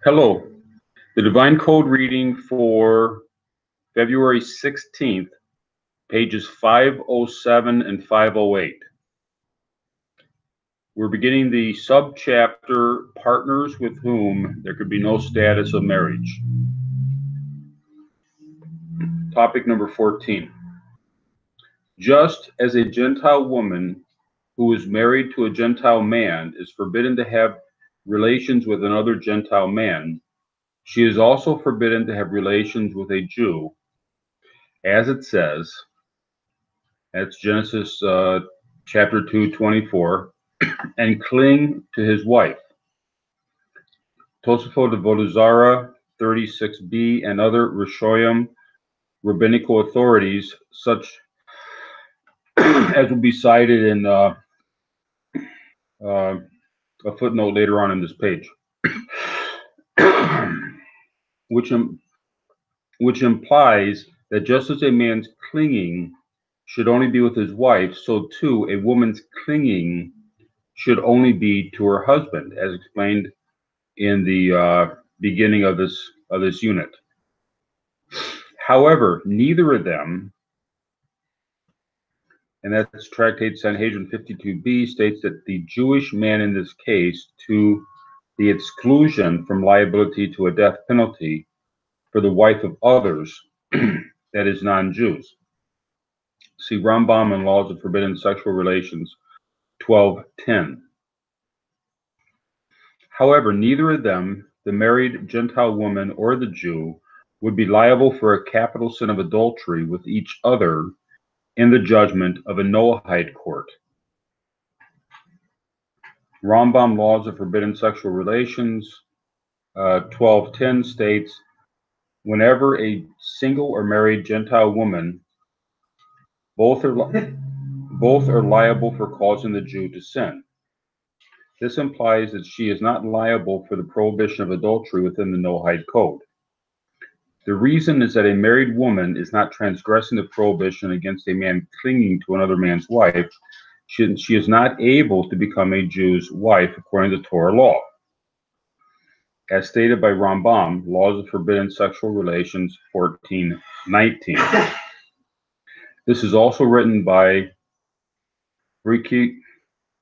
Hello. The Divine Code reading for February 16th, pages 507 and 508. We're beginning the subchapter, Partners with Whom There Could Be No Status of Marriage. Topic number 14. Just as a Gentile woman who is married to a Gentile man is forbidden to have relations with another Gentile man, she is also forbidden to have relations with a Jew, as it says, that's Genesis chapter 2:24, and cling to his wife. Tosafot of Vodazara 36b and other Rishoyim rabbinical authorities, such as will be cited in a footnote later on in this page, which implies that just as a man's clinging should only be with his wife, so too a woman's clinging should only be to her husband, as explained in the beginning of this unit. However, neither of them, and that's Tractate Sanhedrin 52b, states that the Jewish man in this case, to the exclusion from liability to a death penalty for the wife of others, that is non-Jews. See Rambam on Laws of Forbidden Sexual Relations 12:10. However, neither of them, the married Gentile woman or the Jew, would be liable for a capital sin of adultery with each other in the judgment of a Noahide court. Rambam Laws of Forbidden Sexual Relations 12:10 states, whenever a single or married Gentile woman, both are liable for causing the Jew to sin. This implies that she is not liable for the prohibition of adultery within the Noahide code. The reason is that a married woman is not transgressing the prohibition against a man clinging to another man's wife. She is not able to become a Jew's wife according to Torah law. As stated by Rambam, Laws of Forbidden Sexual Relations 14:19. This is also written by Riki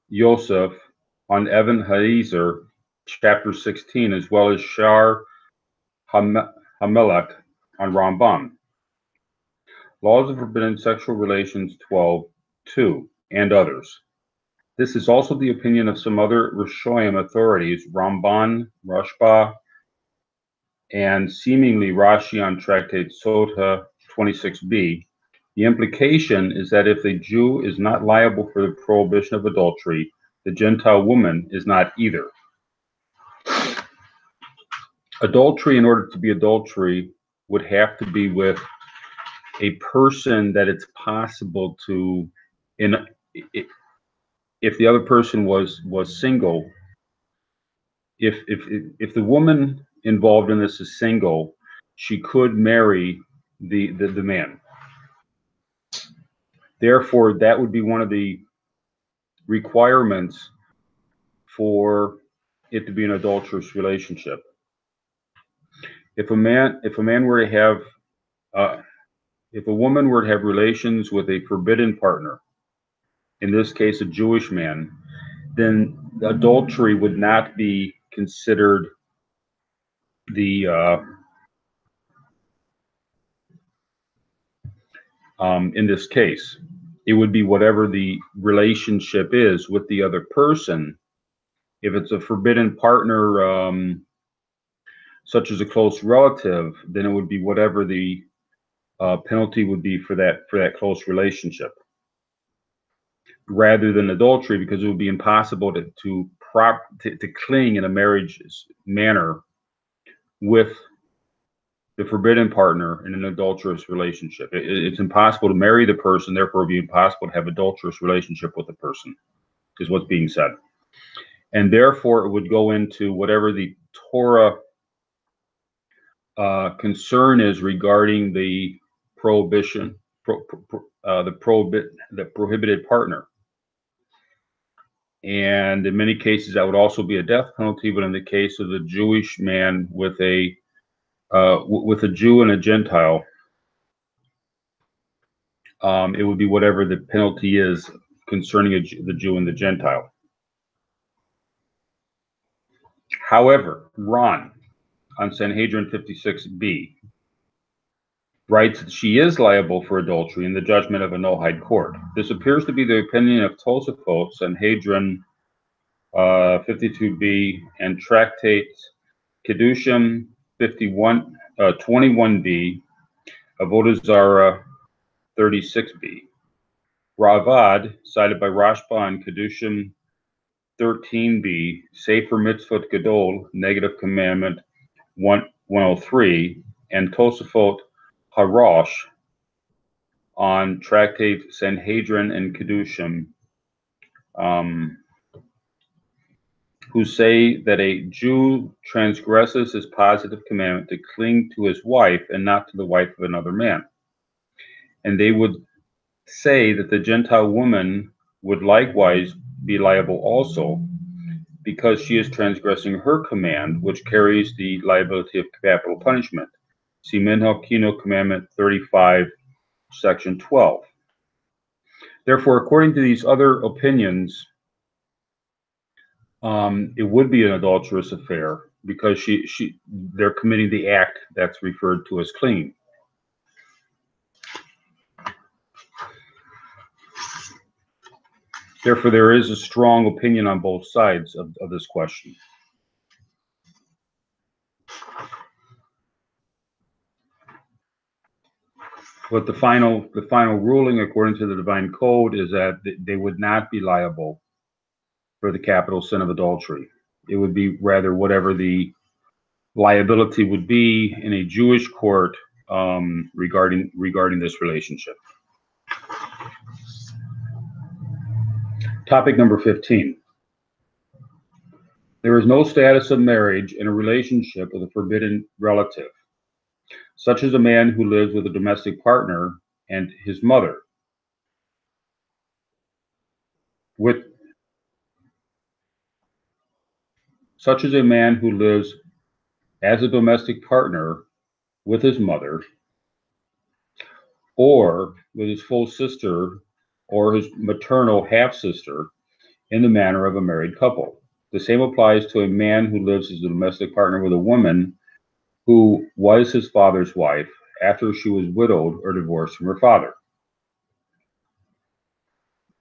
Yosef on Evan Haezer, chapter 16, as well as Shar Hamelech on Rambam. Laws of Forbidden Sexual Relations 12:2, and others. This is also the opinion of some other Rishoyim authorities, Ramban, Rashba, and seemingly Rashi on Tractate Sota 26b. The implication is that if the Jew is not liable for the prohibition of adultery, the Gentile woman is not either. Adultery, in order to be adultery, would have to be with a person that it's possible to, if the other person was single, if the woman involved in this is single, she could marry the man. Therefore, that would be one of the requirements for it to be an adulterous relationship. If a woman were to have relations with a forbidden partner, in this case a Jewish man, then the adultery would not be considered in this case. It would be whatever the relationship is with the other person. If it's a forbidden partner, such as a close relative, then it would be whatever the penalty would be for that close relationship, rather than adultery, because it would be impossible to cling in a marriage manner with the forbidden partner in an adulterous relationship. It's impossible to marry the person, therefore it would be impossible to have adulterous relationship with the person, is what's being said. And therefore it would go into whatever the Torah concern is regarding the prohibition, the prohibited partner. And in many cases, that would also be a death penalty. But in the case of the Jewish man with a Jew and a Gentile, it would be whatever the penalty is concerning the Jew and the Gentile. However, Ron on Sanhedrin 56b writes that she is liable for adultery in the judgment of a Noahide court. This appears to be the opinion of Tosafot, Sanhedrin 52b, and Tractate Kedushim 21b, Avodah Zarah 36b. Ravad, cited by Rashba in Kedushim 13b, Sefer Mitzvot Gadol, Negative Commandment 103, and Tosafot Harosh on Tractate Sanhedrin and Kedushim, who say that a Jew transgresses his positive commandment to cling to his wife and not to the wife of another man. And they would say that the Gentile woman would likewise be liable also, because she is transgressing her command, which carries the liability of capital punishment. See Minhag Kino Commandment 35, Section 12. Therefore, according to these other opinions, it would be an adulterous affair because they're committing the act that's referred to as clinging. Therefore, there is a strong opinion on both sides of this question. But the final ruling, according to the divine code, is that they would not be liable for the capital sin of adultery. It would be rather whatever the liability would be in a Jewish court regarding this relationship. Topic number 15. There is no status of marriage in a relationship with a forbidden relative, such as a man who lives with a domestic partner and his mother. Such as a man who lives as a domestic partner with his mother, or with his full sister or his maternal half-sister in the manner of a married couple. The same applies to a man who lives as a domestic partner with a woman who was his father's wife after she was widowed or divorced from her father.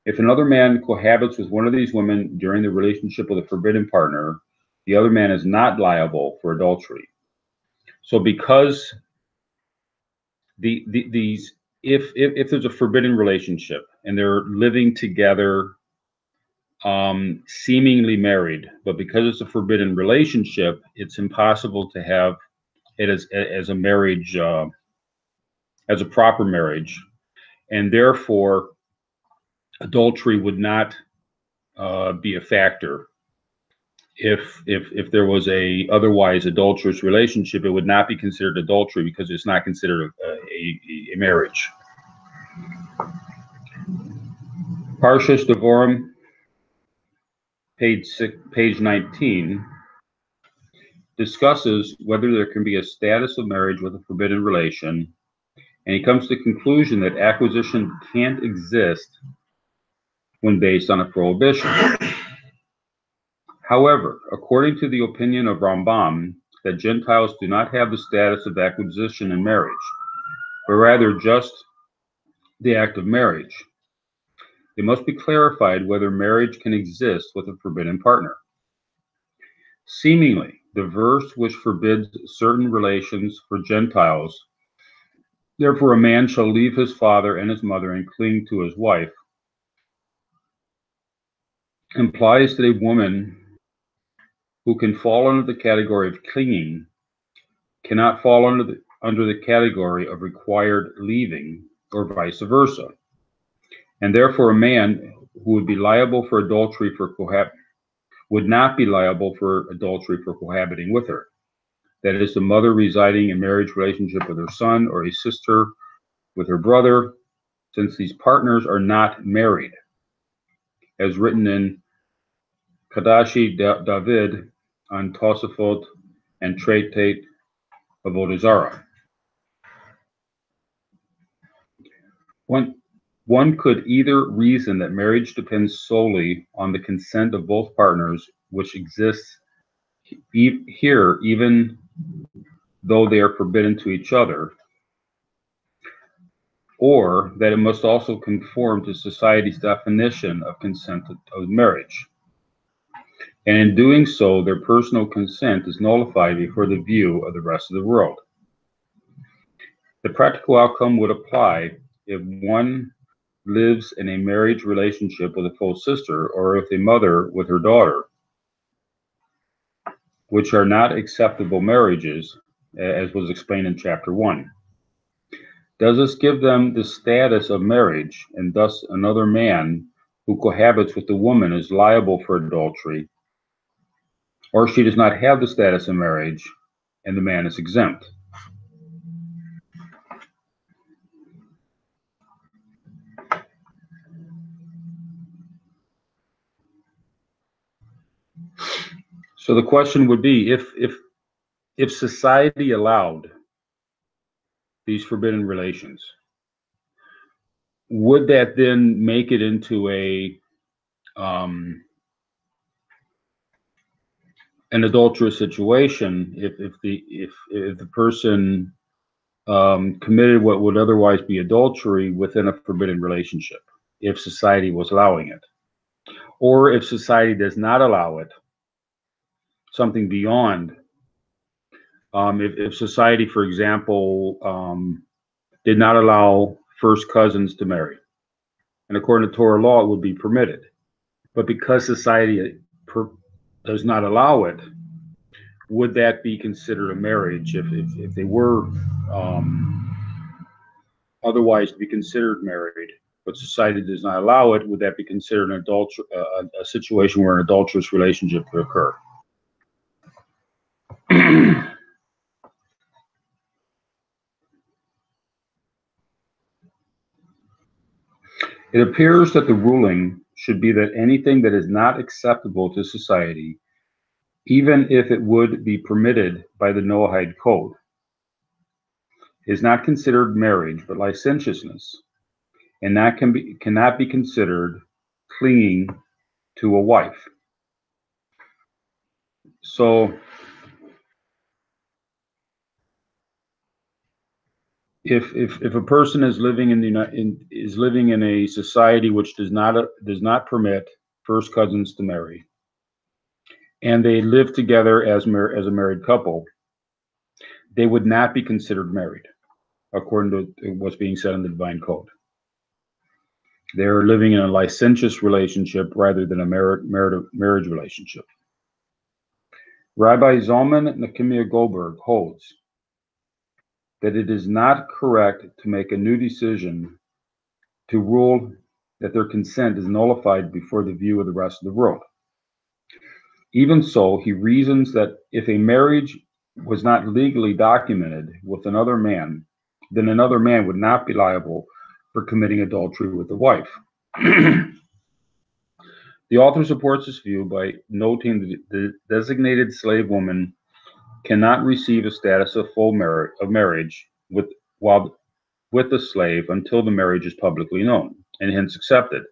If another man cohabits with one of these women during the relationship with a forbidden partner, the other man is not liable for adultery. So because if there's a forbidden relationship and they're living together seemingly married, but because it's a forbidden relationship, it's impossible to have it as a marriage, as a proper marriage, and therefore adultery would not be a factor. If there was a otherwise adulterous relationship, it would not be considered adultery because it's not considered a marriage. Parshas Devorim, page 19, discusses whether there can be a status of marriage with a forbidden relation, and he comes to the conclusion that acquisition can't exist when based on a prohibition. However, according to the opinion of Rambam, that Gentiles do not have the status of acquisition in marriage, but rather just the act of marriage, it must be clarified whether marriage can exist with a forbidden partner. Seemingly, the verse which forbids certain relations for Gentiles, therefore a man shall leave his father and his mother and cling to his wife, implies that a woman who can fall under the category of clinging cannot fall under the category of required leaving, or vice versa. And therefore a man who would be liable for adultery would not be liable for adultery for cohabiting with her. That is, the mother residing in marriage relationship with her son, or a sister with her brother, since these partners are not married, as written in Kadashi David on Tosafot and Tractate of Avodah. One could either reason that marriage depends solely on the consent of both partners, which exists here even though they are forbidden to each other, or that it must also conform to society's definition of consent of marriage. And in doing so, their personal consent is nullified before the view of the rest of the world. The practical outcome would apply if one lives in a marriage relationship with a full sister, or if a mother with her daughter, which are not acceptable marriages, as was explained in chapter 1. Does this give them the status of marriage, and thus another man who cohabits with the woman is liable for adultery, or she does not have the status of marriage, and the man is exempt? So the question would be, if society allowed these forbidden relations, would that then make it into an adulterous situation if the person committed what would otherwise be adultery within a forbidden relationship, if society was allowing it, or if society does not allow it, something beyond. If society, for example, did not allow first cousins to marry, and according to Torah law, it would be permitted. But because society does not allow it, would that be considered a marriage if they were otherwise to be considered married, but society does not allow it? Would that be considered a situation where an adulterous relationship could occur? It appears that the ruling should be that anything that is not acceptable to society, even if it would be permitted by the Noahide Code, is not considered marriage but licentiousness, and that cannot be considered clinging to a wife. So if a person is living in a society which does not permit first cousins to marry, and they live together as a married couple, they would not be considered married according to what's being said in the divine code. They're living in a licentious relationship rather than a marriage relationship. Rabbi Zalman Nehemiah Goldberg holds that it is not correct to make a new decision to rule that their consent is nullified before the view of the rest of the world. Even so, he reasons that if a marriage was not legally documented with another man, then another man would not be liable for committing adultery with the wife. The author supports this view by noting that the designated slave woman cannot receive a status of full marriage with the slave until the marriage is publicly known and hence accepted.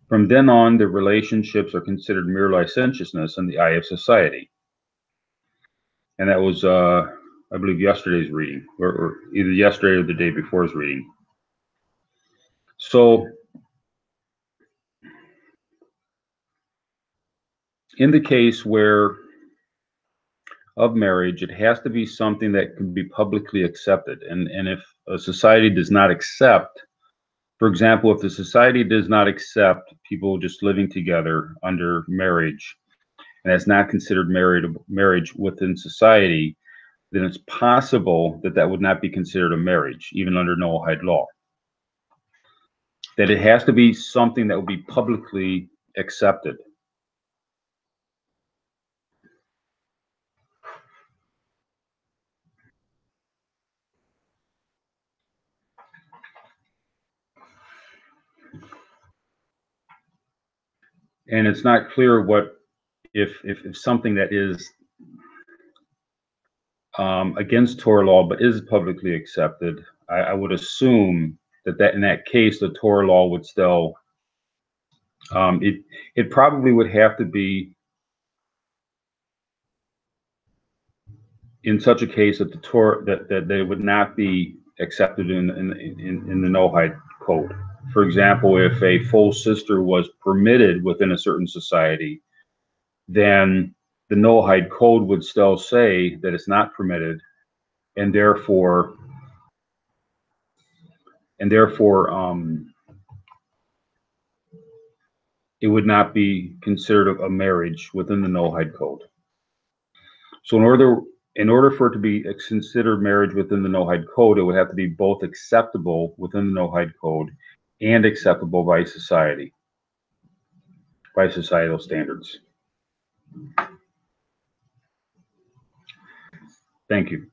From then on, the relationships are considered mere licentiousness in the eye of society. And that was, I believe, yesterday's reading, or either yesterday or the day before's reading. So, in the case of marriage, it has to be something that can be publicly accepted. And if a society does not accept, for example, if the society does not accept people just living together under marriage, and it's not considered marriage within society, then it's possible that would not be considered a marriage, even under Noahide law. That it has to be something that will be publicly accepted. And it's not clear what if something that is against Torah law but is publicly accepted. I would assume that in that case the Torah law would still it probably would have to be in such a case that the Torah that they would not be accepted in the Noahide code. For example, if a full sister was permitted within a certain society, then the Noahide code would still say that it's not permitted, and therefore it would not be considered a marriage within the Noahide code. So in order for it to be considered marriage within the Noahide code, it would have to be both acceptable within the Noahide code and acceptable by society, by societal standards. Thank you.